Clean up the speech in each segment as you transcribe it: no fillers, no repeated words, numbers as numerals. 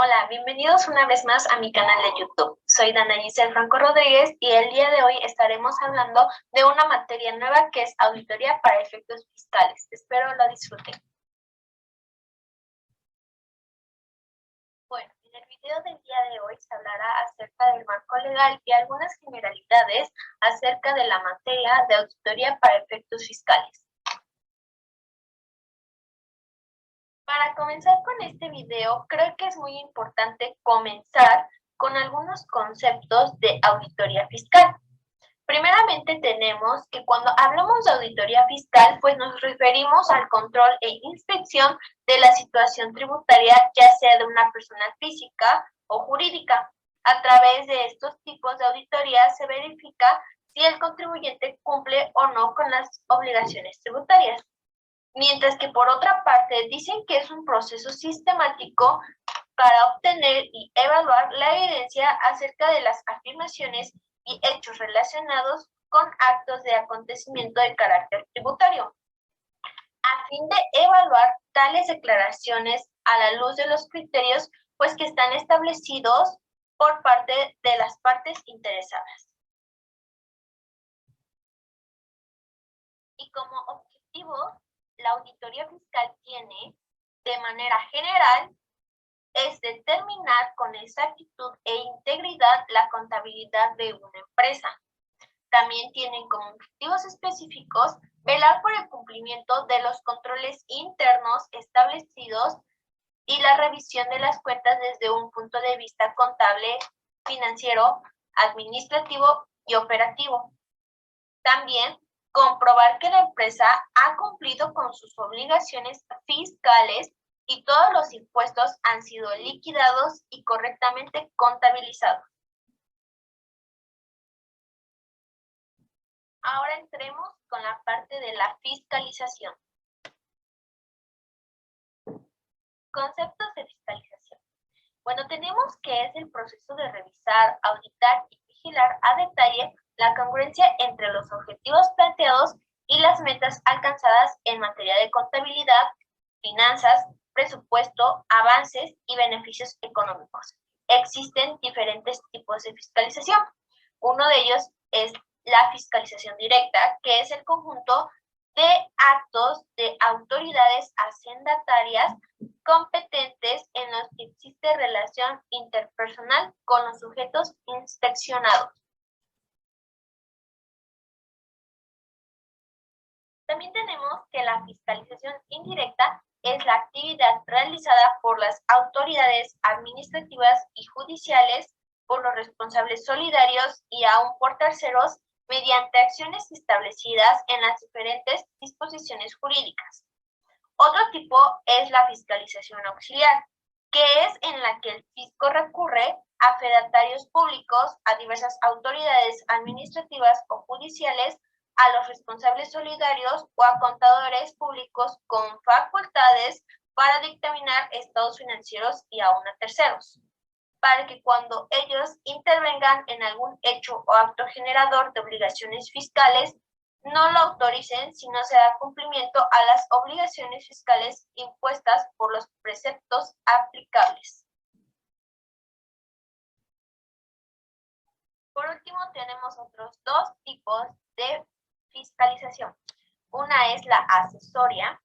Hola, bienvenidos una vez más a mi canal de YouTube. Soy Dana Giselle Franco Rodríguez y el día de hoy estaremos hablando de una materia nueva que es auditoría para efectos fiscales. Espero lo disfruten. Bueno, en el video del día de hoy se hablará acerca del marco legal y algunas generalidades acerca de la materia de auditoría para efectos fiscales. Para comenzar con este video, creo que es muy importante comenzar con algunos conceptos de auditoría fiscal. Primeramente tenemos que cuando hablamos de auditoría fiscal, pues nos referimos al control e inspección de la situación tributaria, ya sea de una persona física o jurídica. A través de estos tipos de auditoría se verifica si el contribuyente cumple o no con las obligaciones tributarias. Mientras que por otra parte dicen que es un proceso sistemático para obtener y evaluar la evidencia acerca de las afirmaciones y hechos relacionados con actos de acontecimiento de carácter tributario, a fin de evaluar tales declaraciones a la luz de los criterios pues que están establecidos por parte de las partes interesadas. Y como objetivo, la auditoría fiscal tiene, de manera general, es determinar con exactitud e integridad la contabilidad de una empresa. También tienen como objetivos específicos velar por el cumplimiento de los controles internos establecidos y la revisión de las cuentas desde un punto de vista contable, financiero, administrativo y operativo. También comprobar que la empresa ha cumplido con sus obligaciones fiscales y todos los impuestos han sido liquidados y correctamente contabilizados. Ahora entremos con la parte de la fiscalización. Conceptos de fiscalización. Bueno, tenemos que es el proceso de revisar, auditar y vigilar a detalle la congruencia entre los objetivos planteados y las metas alcanzadas en materia de contabilidad, finanzas, presupuesto, avances y beneficios económicos. Existen diferentes tipos de fiscalización. Uno de ellos es la fiscalización directa, que es el conjunto de actos de autoridades hacendatarias competentes en los que existe relación interpersonal con los sujetos inspeccionados. También tenemos que la fiscalización indirecta es la actividad realizada por las autoridades administrativas y judiciales, por los responsables solidarios y aún por terceros mediante acciones establecidas en las diferentes disposiciones jurídicas. Otro tipo es la fiscalización auxiliar, que es en la que el fisco recurre a fedatarios públicos, a diversas autoridades administrativas o judiciales, a los responsables solidarios o a contadores públicos con facultades para dictaminar estados financieros y aún a terceros, para que cuando ellos intervengan en algún hecho o acto generador de obligaciones fiscales, no lo autoricen si no se da cumplimiento a las obligaciones fiscales impuestas por los preceptos aplicables. Por último, tenemos otros dos tipos de fiscalización. Una es la asesoria,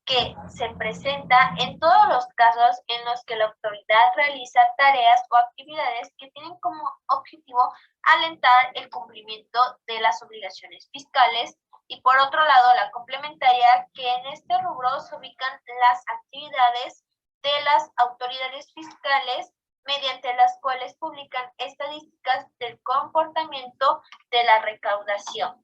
que se presenta en todos los casos en los que la autoridad realiza tareas o actividades que tienen como objetivo alentar el cumplimiento de las obligaciones fiscales, y por otro lado la complementaria, que en este rubro se ubican las actividades de las autoridades fiscales mediante las cuales publican estadísticas del comportamiento de la recaudación.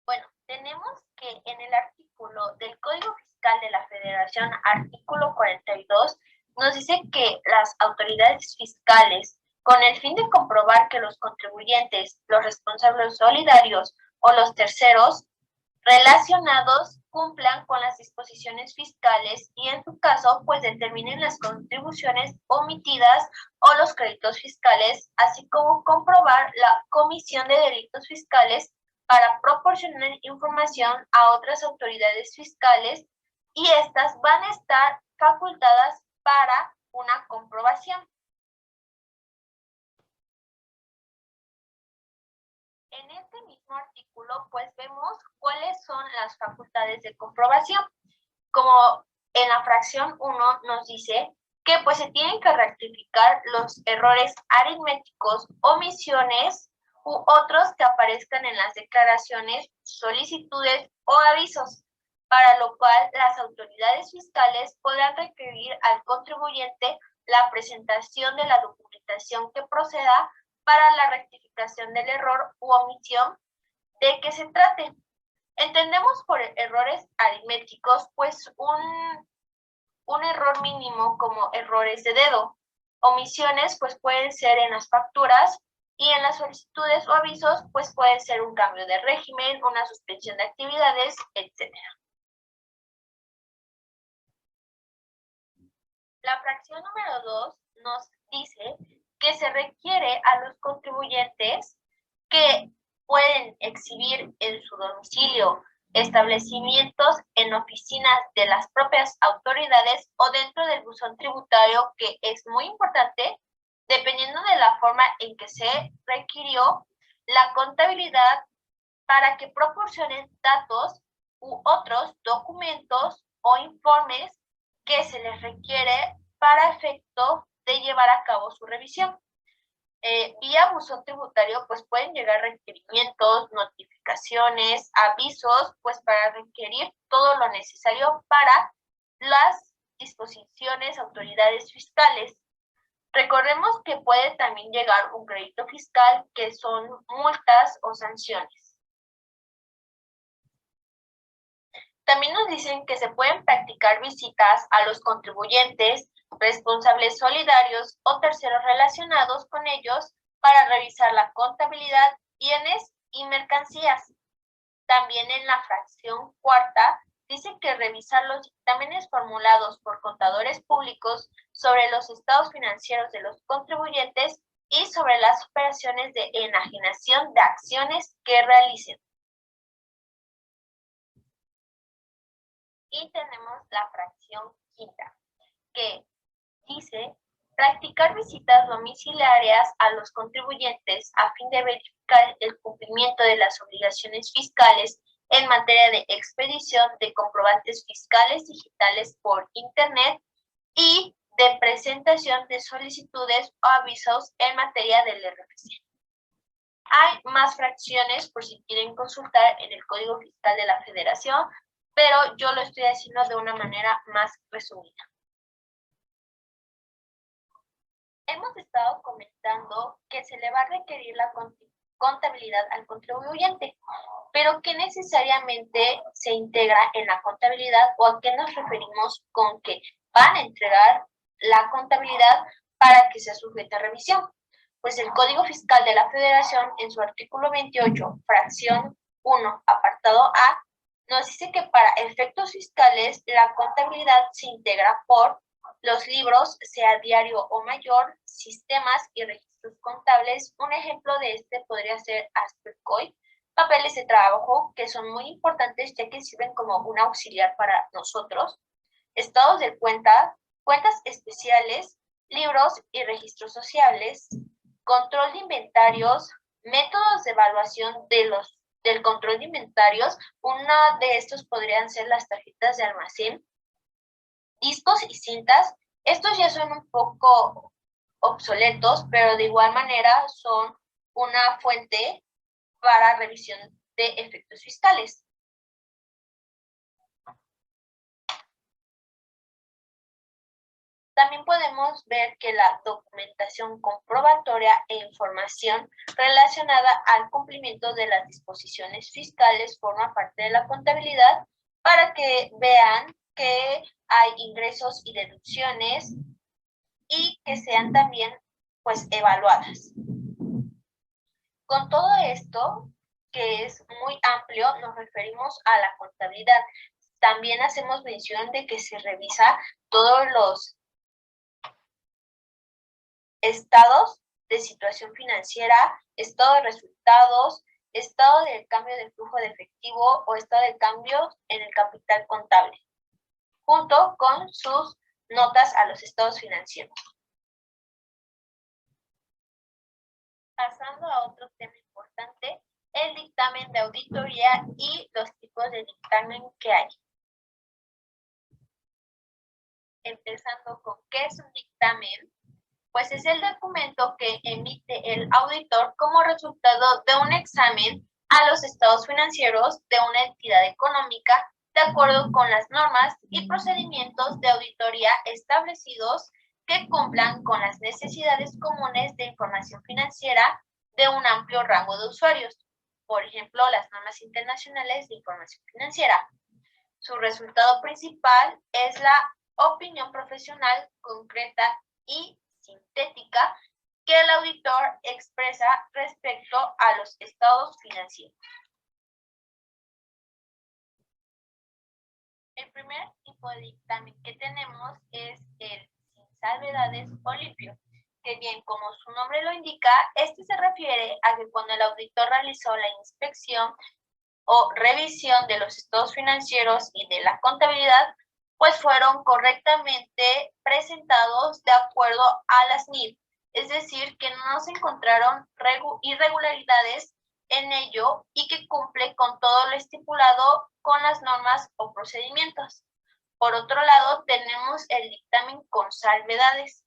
Bueno, tenemos que en el artículo del Código Fiscal de la Federación, artículo 42, nos dice que las autoridades fiscales, con el fin de comprobar que los contribuyentes, los responsables solidarios o los terceros relacionados cumplan con las disposiciones fiscales y en su caso pues determinen las contribuciones omitidas o los créditos fiscales, así como comprobar la comisión de delitos fiscales para proporcionar información a otras autoridades fiscales y estas van a estar facultadas para una comprobación. En este mismo artículo, pues vemos cuáles son las facultades de comprobación. Como en la fracción 1 nos dice que pues se tienen que rectificar los errores aritméticos, omisiones u otros que aparezcan en las declaraciones, solicitudes o avisos, para lo cual las autoridades fiscales podrán requerir al contribuyente la presentación de la documentación que proceda para la rectificación del error u omisión de que se trate. Entendemos por errores aritméticos, pues un error mínimo como errores de dedo. Omisiones, pues pueden ser en las facturas, y en las solicitudes o avisos, pues puede ser un cambio de régimen, una suspensión de actividades, etc. La fracción número 2 nos dice que se requiere a los contribuyentes que pueden exhibir en su domicilio, establecimientos, en oficinas de las propias autoridades o dentro del buzón tributario, que es muy importante, dependiendo de la forma en que se requirió, la contabilidad para que proporcionen datos u otros documentos o informes que se les requiere para efecto de llevar a cabo su revisión. Vía buzón tributario, pues pueden llegar requerimientos, notificaciones, avisos, pues para requerir todo lo necesario para las disposiciones, autoridades fiscales. Recordemos que puede también llegar un crédito fiscal, que son multas o sanciones. También nos dicen que se pueden practicar visitas a los contribuyentes, responsables solidarios o terceros relacionados con ellos para revisar la contabilidad, bienes y mercancías. También en la fracción cuarta dice que revisar los dictámenes formulados por contadores públicos sobre los estados financieros de los contribuyentes y sobre las operaciones de enajenación de acciones que realicen. Y tenemos la fracción quinta, que dice practicar visitas domiciliarias a los contribuyentes a fin de verificar el cumplimiento de las obligaciones fiscales en materia de expedición de comprobantes fiscales digitales por Internet y de presentación de solicitudes o avisos en materia del RFC. Hay más fracciones por si quieren consultar en el Código Fiscal de la Federación, pero yo lo estoy haciendo de una manera más resumida. Hemos estado comentando que se le va a requerir la contabilidad al contribuyente, pero ¿qué necesariamente se integra en la contabilidad o a qué nos referimos con que van a entregar la contabilidad para que sea sujeta a revisión? Pues el Código Fiscal de la Federación, en su artículo 28, fracción 1, apartado A, nos dice que para efectos fiscales la contabilidad se integra por los libros, sea diario o mayor, sistemas y registros contables. Un ejemplo de este podría ser Aspercoy, papeles de trabajo, que son muy importantes ya que sirven como un auxiliar para nosotros, estados de cuenta, cuentas especiales, libros y registros sociales, control de inventarios, métodos de evaluación del control de inventarios. Uno de estos podrían ser las tarjetas de almacén, discos y cintas. Estos ya son un poco obsoletos, pero de igual manera son una fuente para revisión de efectos fiscales. También podemos ver que la documentación comprobatoria e información relacionada al cumplimiento de las disposiciones fiscales forma parte de la contabilidad, para que vean que hay ingresos y deducciones y que sean también pues evaluadas. Con todo esto, que es muy amplio, nos referimos a la contabilidad. También hacemos mención de que se revisa todos los estados de situación financiera, estado de resultados, estado del cambio de flujo de efectivo o estado de cambio en el capital contable. junto con sus notas a los estados financieros. Pasando a otro tema importante, el dictamen de auditoría y los tipos de dictamen que hay. Empezando con qué es un dictamen, pues es el documento que emite el auditor como resultado de un examen a los estados financieros de una entidad económica de acuerdo con las normas y procedimientos de auditoría establecidos que cumplan con las necesidades comunes de información financiera de un amplio rango de usuarios, por ejemplo, las normas internacionales de información financiera. Su resultado principal es la opinión profesional concreta y sintética que el auditor expresa respecto a los estados financieros. El primer tipo de dictamen que tenemos es el sin salvedades o limpio, que bien como su nombre lo indica, este se refiere a que cuando el auditor realizó la inspección o revisión de los estados financieros y de la contabilidad, pues fueron correctamente presentados de acuerdo a las NIF, es decir, que no se encontraron irregularidades en ello y que cumple con todo lo estipulado con las normas o procedimientos. Por otro lado, tenemos el dictamen con salvedades,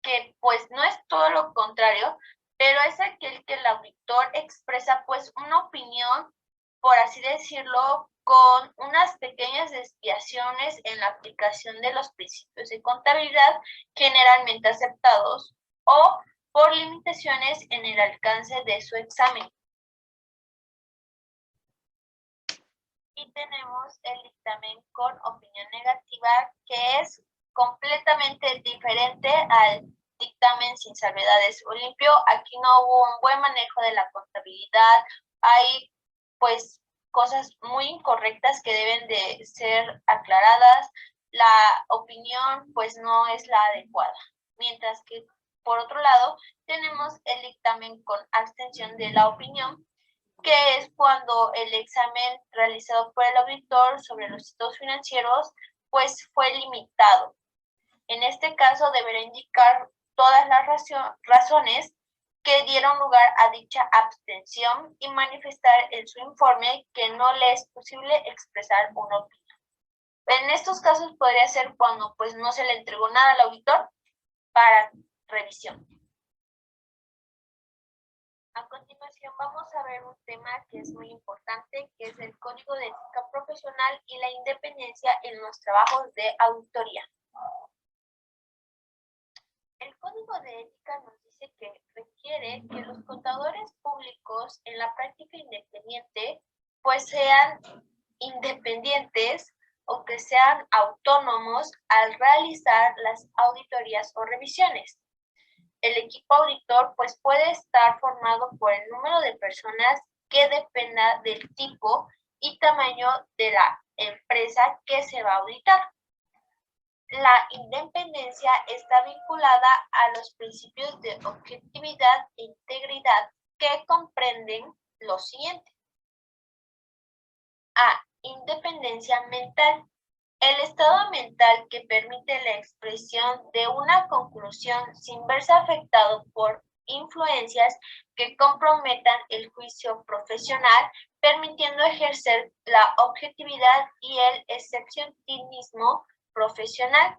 que pues no es todo lo contrario, pero es aquel que el auditor expresa pues una opinión, por así decirlo, con unas pequeñas desviaciones en la aplicación de los principios de contabilidad generalmente aceptados o por limitaciones en el alcance de su examen. Y tenemos el dictamen con opinión negativa, que es completamente diferente al dictamen sin salvedades o limpio. Aquí no hubo un buen manejo de la contabilidad, hay pues cosas muy incorrectas que deben de ser aclaradas, la opinión pues no es la adecuada. Mientras que por otro lado tenemos el dictamen con abstención de la opinión, que es cuando el examen realizado por el auditor sobre los estados financieros pues fue limitado. En este caso deberá indicar todas las razones que dieron lugar a dicha abstención y manifestar en su informe que no le es posible expresar una opinión. En estos casos podría ser cuando pues no se le entregó nada al auditor para revisión. A continuación vamos a ver un tema que es muy importante, que es el Código de Ética Profesional y la independencia en los trabajos de auditoría. El Código de Ética nos dice que requiere que los contadores públicos en la práctica independiente pues sean independientes o que sean autónomos al realizar las auditorías o revisiones. El equipo auditor pues puede estar formado por el número de personas que dependa del tipo y tamaño de la empresa que se va a auditar. La independencia está vinculada a los principios de objetividad e integridad que comprenden lo siguiente. A. Independencia mental. El estado mental que permite la expresión de una conclusión sin verse afectado por influencias que comprometan el juicio profesional, permitiendo ejercer la objetividad y el excepcionismo profesional.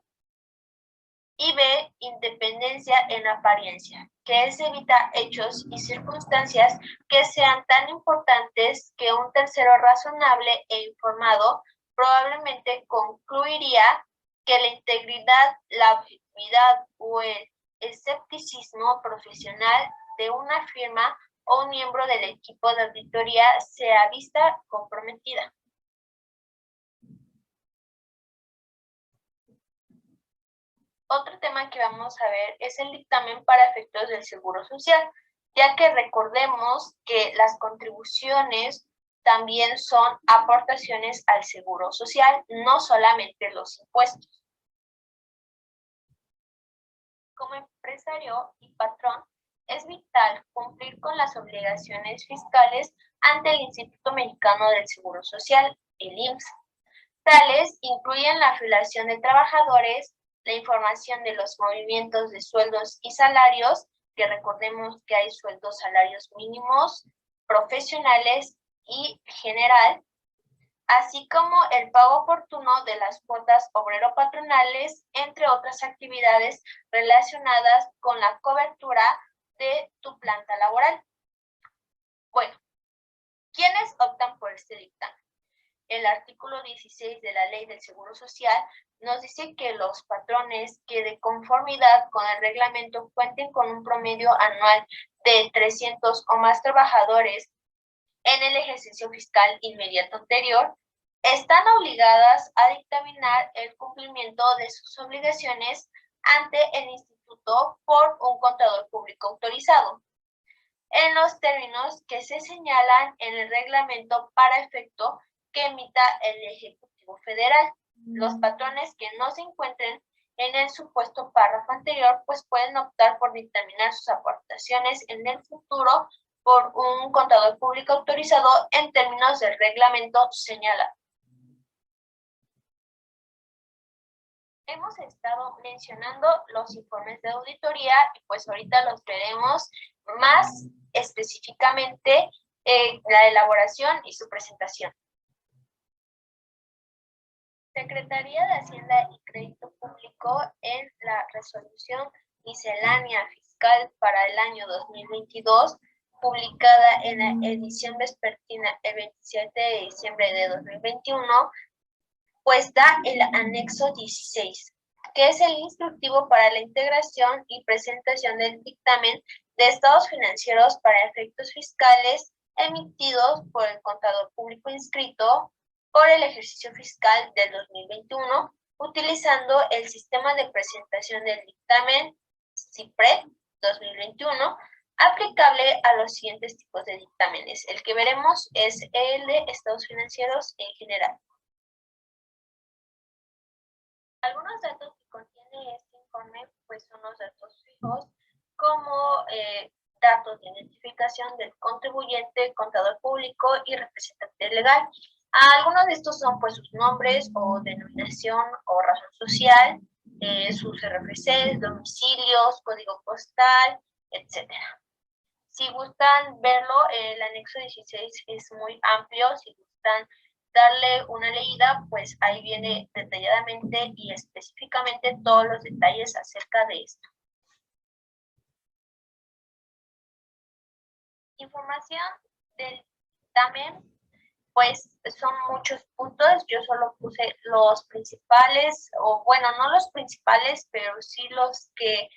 Y B. Independencia en apariencia, que es evitar hechos y circunstancias que sean tan importantes que un tercero razonable e informado probablemente concluiría que la integridad, la objetividad o el escepticismo profesional de una firma o un miembro del equipo de auditoría sea vista comprometida. Otro tema que vamos a ver es el dictamen para efectos del Seguro Social, ya que recordemos que las contribuciones también son aportaciones al Seguro Social, no solamente los impuestos. Como empresario y patrón, es vital cumplir con las obligaciones fiscales ante el Instituto Mexicano del Seguro Social, el IMSS. Tales incluyen la afiliación de trabajadores, la información de los movimientos de sueldos y salarios, que recordemos que hay sueldos, salarios mínimos, profesionales y general, así como el pago oportuno de las cuotas obrero-patronales, entre otras actividades relacionadas con la cobertura de tu planta laboral. Bueno, ¿quiénes optan por este dictamen? El artículo 16 de la Ley del Seguro Social nos dice que los patrones que de conformidad con el reglamento cuenten con un promedio anual de 300 o más trabajadores en el ejercicio fiscal inmediato anterior, están obligadas a dictaminar el cumplimiento de sus obligaciones ante el instituto por un contador público autorizado, en los términos que se señalan en el reglamento para efecto que emita el Ejecutivo Federal. Los patrones que no se encuentren en el supuesto párrafo anterior, pues pueden optar por dictaminar sus aportaciones en el futuro por un contador público autorizado en términos del reglamento señalado. Hemos estado mencionando los informes de auditoría y pues ahorita los veremos más específicamente la elaboración y su presentación. Secretaría de Hacienda y Crédito Público, en la resolución miscelánea fiscal para el año 2022, publicada en la edición vespertina el 27 de diciembre de 2021, pues da el anexo 16, que es el instructivo para la integración y presentación del dictamen de estados financieros para efectos fiscales emitidos por el contador público inscrito por el ejercicio fiscal del 2021, utilizando el sistema de presentación del dictamen CIPRED 2021, aplicable a los siguientes tipos de dictámenes. El que veremos es el de estados financieros en general. Algunos datos que contiene este informe pues son los datos fijos, como datos de identificación del contribuyente, contador público y representante legal. Algunos de estos son pues sus nombres o denominación o razón social, sus RFCs, domicilios, código postal, etc. Si gustan verlo, el anexo 16 es muy amplio. Si gustan darle una leída, pues ahí viene detalladamente y específicamente todos los detalles acerca de esto. Información del dictamen, pues son muchos puntos. Yo solo puse los principales, o bueno, no los principales, pero sí los que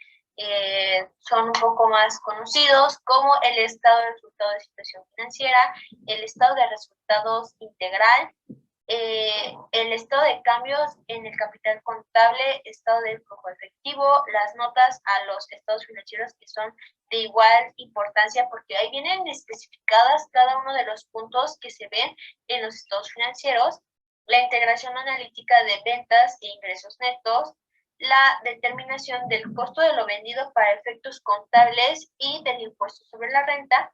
son un poco más conocidos, como el estado de resultados de situación financiera, el estado de resultados integral, el estado de cambios en el capital contable, estado de flujo efectivo, las notas a los estados financieros, que son de igual importancia porque ahí vienen especificadas cada uno de los puntos que se ven en los estados financieros, la integración analítica de ventas e ingresos netos, la determinación del costo de lo vendido para efectos contables y del impuesto sobre la renta,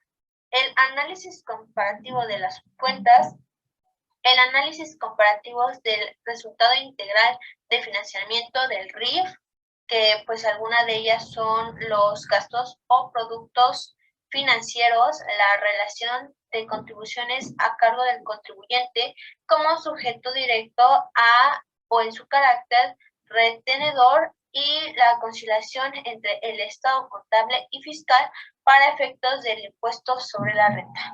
el análisis comparativo de las cuentas, el análisis comparativo del resultado integral de financiamiento del RIF, que pues alguna de ellas son los gastos o productos financieros, la relación de contribuciones a cargo del contribuyente como sujeto directo a o en su carácter retenedor, y la conciliación entre el estado contable y fiscal para efectos del impuesto sobre la renta.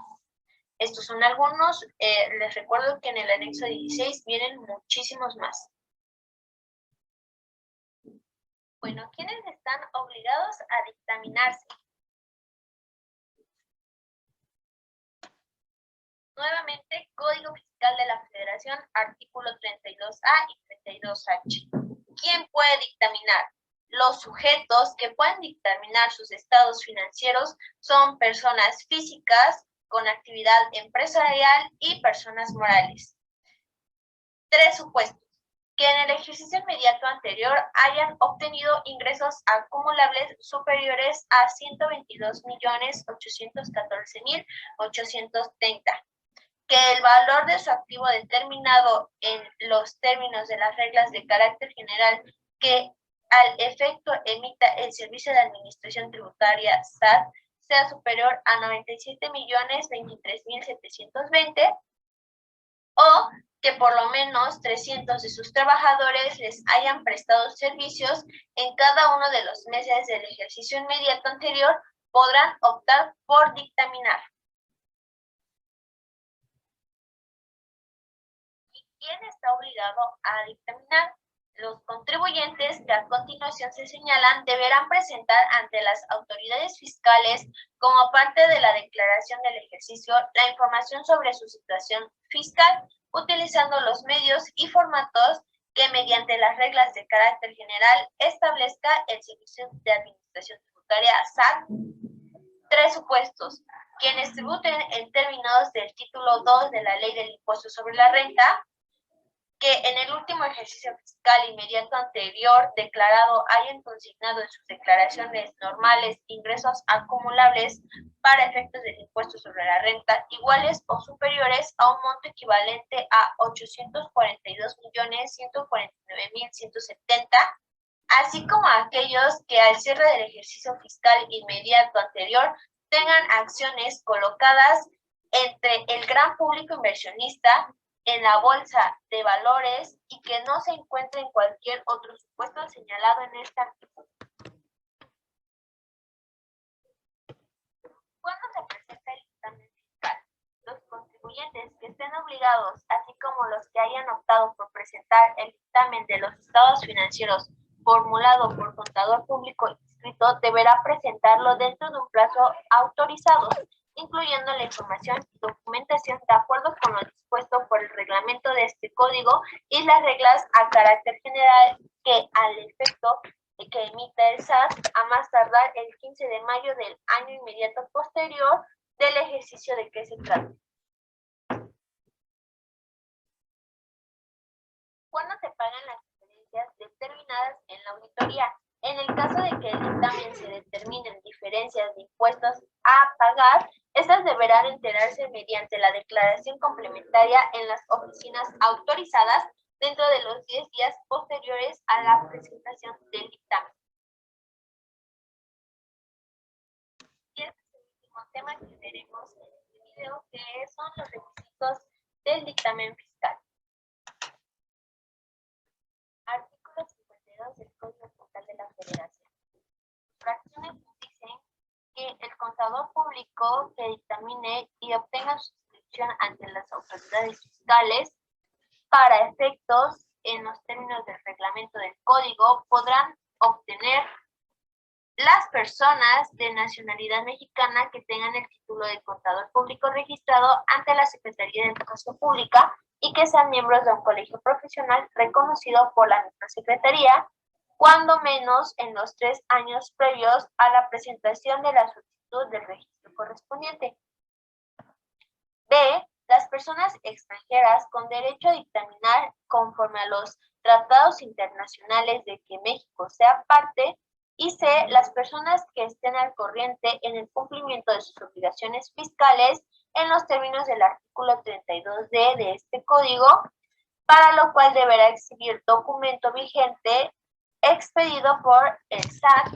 Estos son algunos. Les recuerdo que en el anexo 16 vienen muchísimos más. Bueno, ¿quiénes están obligados a dictaminarse? Nuevamente, Código Fiscal de la Federación, artículo 32A y 32H. ¿Quién puede dictaminar? Los sujetos que pueden dictaminar sus estados financieros son personas físicas con actividad empresarial y personas morales. 3 supuestos: que en el ejercicio inmediato anterior hayan obtenido ingresos acumulables superiores a 122.814.830, que el valor de su activo determinado en los términos de las reglas de carácter general que al efecto emita el Servicio de Administración Tributaria SAT sea superior a 97.023.720 o que por lo menos 300 de sus trabajadores les hayan prestado servicios en cada uno de los meses del ejercicio inmediato anterior, podrán optar por dictaminar. ¿Y quién está obligado a dictaminar? Los contribuyentes que a continuación se señalan deberán presentar ante las autoridades fiscales como parte de la declaración del ejercicio la información sobre su situación fiscal, utilizando los medios y formatos que mediante las reglas de carácter general establezca el Servicio de Administración Tributaria SAT. 3 supuestos. Quienes tributen en términos del título 2 de la Ley del Impuesto sobre la Renta, que en el último ejercicio fiscal inmediato anterior declarado hayan consignado en sus declaraciones normales ingresos acumulables para efectos del impuesto sobre la renta iguales o superiores a un monto equivalente a 842.149.170, así como a aquellos que al cierre del ejercicio fiscal inmediato anterior tengan acciones colocadas entre el gran público inversionista en la bolsa de valores y que no se encuentre en cualquier otro supuesto señalado en este artículo. ¿Cuándo se presenta el dictamen fiscal? Los contribuyentes que estén obligados, así como los que hayan optado por presentar el dictamen de los estados financieros formulado por contador público inscrito, deberá presentarlo dentro de un plazo autorizado, incluyendo la información y documentación de acuerdo con lo dispuesto por el reglamento de este código y las reglas a carácter general que al efecto de que emita el SAT a más tardar el 15 de mayo del año inmediato posterior del ejercicio de que se trate. ¿Cuándo se pagan las diferencias determinadas en la auditoría? En el caso de que el dictamen se determinen diferencias de impuestos a pagar, estas deberán enterarse mediante la declaración complementaria en las oficinas autorizadas dentro de los 10 días posteriores a la presentación del dictamen. Y este es el último tema que veremos en este video, que son los requisitos del dictamen fiscal. Artículo 52 del Código Fiscal de la Federación. Fracciones dicen que el contador público que dictamine y obtenga suscripción ante las autoridades fiscales para efectos en los términos del reglamento del código podrán obtener las personas de nacionalidad mexicana que tengan el título de contador público registrado ante la Secretaría de Educación Pública y que sean miembros de un colegio profesional reconocido por la misma Secretaría, cuando menos en los 3 años previos a la presentación de la solicitud del registro correspondiente. B. Las personas extranjeras con derecho a dictaminar conforme a los tratados internacionales de que México sea parte. Y C. Las personas que estén al corriente en el cumplimiento de sus obligaciones fiscales en los términos del artículo 32D de este código, para lo cual deberá exhibir documento vigente expedido por el SAT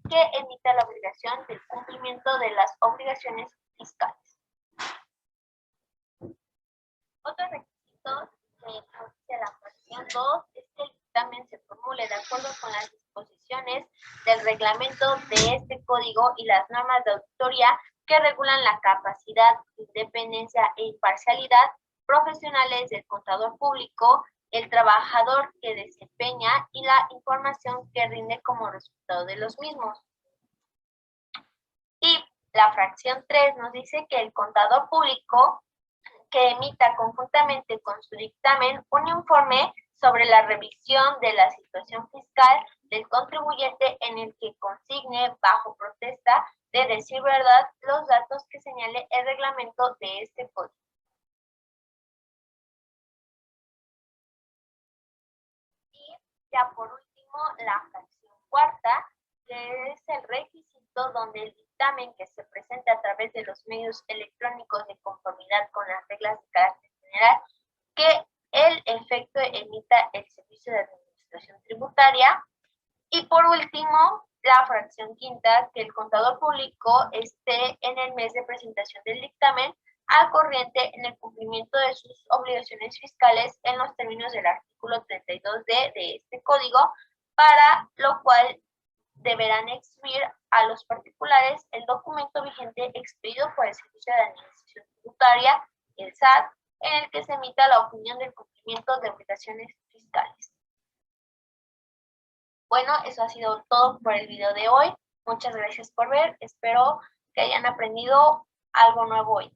que emita la obligación del cumplimiento de las obligaciones fiscales. Otro requisito que nos dice la fracción 2 es que el dictamen se formule de acuerdo con las disposiciones del reglamento de este código y las normas de auditoría que regulan la capacidad, independencia e imparcialidad profesionales del contador público, el trabajador que desempeña y la información que rinde como resultado de los mismos. Y la fracción 3 nos dice que el contador público que emita conjuntamente con su dictamen un informe sobre la revisión de la situación fiscal del contribuyente en el que consigne bajo protesta de decir verdad los datos que señale el reglamento de este código. Y ya por último, la fracción cuarta, que es el requisito donde el dictamen que se presenta a través de los medios electrónicos de conformidad con las reglas de carácter general que el efecto emita el Servicio de Administración Tributaria. Y por último, la fracción quinta, que el contador público esté en el mes de presentación del dictamen al corriente en el cumplimiento de sus obligaciones fiscales en los términos del artículo 32D de este código, para lo cual deberán exhibir a los particulares el documento vigente expedido por el Servicio de Administración Tributaria, el SAT, en el que se emita la opinión del cumplimiento de obligaciones fiscales. Bueno, eso ha sido todo por el video de hoy. Muchas gracias por ver. Espero que hayan aprendido algo nuevo hoy.